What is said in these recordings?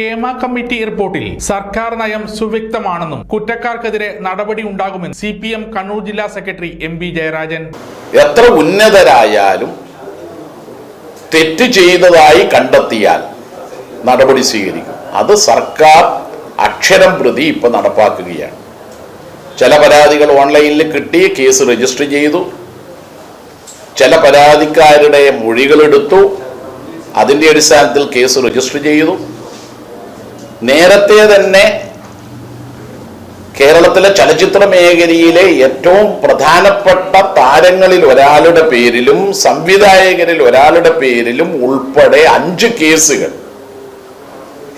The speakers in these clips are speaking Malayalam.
ഹേമ കമ്മിറ്റി റിപ്പോർട്ടിൽ സർക്കാർ നയം സുവ്യക്തമാണെന്നും കുറ്റക്കാർക്കെതിരെ നടപടി ഉണ്ടാകുമെന്ന് CPM കണ്ണൂർ ജില്ലാ സെക്രട്ടറി MB ജയരാജൻ. എത്ര ഉന്നതരായാലും തെറ്റ് ചെയ്തതായി കണ്ടെത്തിയാൽ നടപടി സ്വീകരിക്കും. അത് സർക്കാർ അക്ഷരം പ്രതി ഇപ്പൊ നടപ്പാക്കുകയാണ്. ചില പരാതികൾ ഓൺലൈനിൽ കിട്ടി, കേസ് രജിസ്റ്റർ ചെയ്തു. ചില പരാതിക്കാരുടെ മൊഴികളെടുത്തു, അതിൻ്റെ അടിസ്ഥാനത്തിൽ കേസ് രജിസ്റ്റർ ചെയ്തു. നേരത്തെ തന്നെ കേരളത്തിലെ ചലച്ചിത്ര മേഖലയിലെ ഏറ്റവും പ്രധാനപ്പെട്ട താരങ്ങളിൽ ഒരാളുടെ പേരിലും സംവിധായകരിൽ ഒരാളുടെ പേരിലും ഉൾപ്പെടെ 5 കേസുകൾ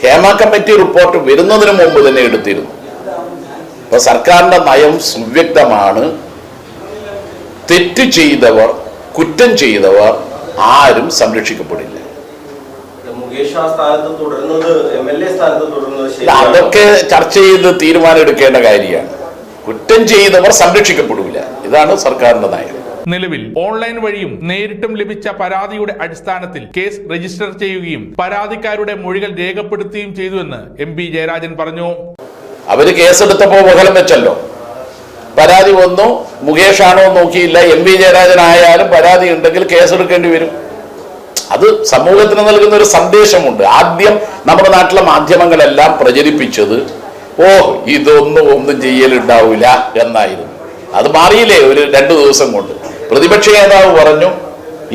ഹേമ കമ്മിറ്റി റിപ്പോർട്ട് വരുന്നതിന് മുമ്പ് തന്നെ എടുത്തിരുന്നു. ഇപ്പൊ സർക്കാരിന്റെ നയം സുവ്യക്തമാണ്. തെറ്റ് ചെയ്തവർ, കുറ്റം ചെയ്തവർ ആരും സംരക്ഷിക്കപ്പെടില്ല. അതൊക്കെ ചർച്ച ചെയ്ത് തീരുമാനം എടുക്കേണ്ട കാര്യമാണ്. കുറ്റം ചെയ്തവർ സംരക്ഷിക്കപ്പെടില്ല. ഇതാണ് സർക്കാരിന്റെ നയം. നിലവിൽ ഓൺലൈൻ വഴിയും നേരിട്ടും ലഭിച്ച പരാതിയുടെ അടിസ്ഥാനത്തിൽ കേസ് രജിസ്റ്റർ ചെയ്യുകയും പരാതിക്കാരുടെ മൊഴികൾ രേഖപ്പെടുത്തുകയും ചെയ്തുവെന്ന് MB ജയരാജൻ പറഞ്ഞു. അവര് കേസെടുത്തപ്പോ ബഹളം വെച്ചല്ലോ. പരാതി വന്നു, മുകേഷ് ആണോ നോക്കിയില്ല. MB ജയരാജൻ ആയാലും പരാതി ഉണ്ടെങ്കിൽ കേസെടുക്കേണ്ടി വരും. അത് സമൂഹത്തിന് നൽകുന്ന ഒരു സന്ദേശമുണ്ട്. ആദ്യം നമ്മുടെ നാട്ടിലെ മാധ്യമങ്ങളെല്ലാം പ്രചരിപ്പിച്ചത് ഒന്നും ചെയ്യലുണ്ടാവില്ല എന്നായിരുന്നു. അത് മാറിയില്ലേ ഒരു 2 ദിവസം കൊണ്ട്. പ്രതിപക്ഷ നേതാവ് പറഞ്ഞു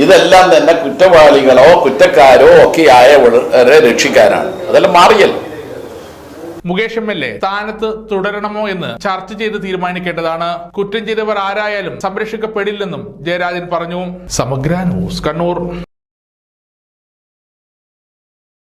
ഇതെല്ലാം തന്നെ കുറ്റവാളികളോ കുറ്റക്കാരോ ഒക്കെ ആയവരെ രക്ഷിക്കാനാണ്. അതെല്ലാം മാറിയല്ലോ. മുകേഷ് MLA സ്ഥാനത്ത് തുടരണമോ എന്ന് ചർച്ച ചെയ്ത് തീരുമാനിക്കേണ്ടതാണ്. കുറ്റം ചെയ്തവർ ആരായാലും സംരക്ഷിക്കപ്പെടില്ലെന്നും ജയരാജൻ പറഞ്ഞു. സമഗ്ര ന്യൂസ്, കണ്ണൂർ.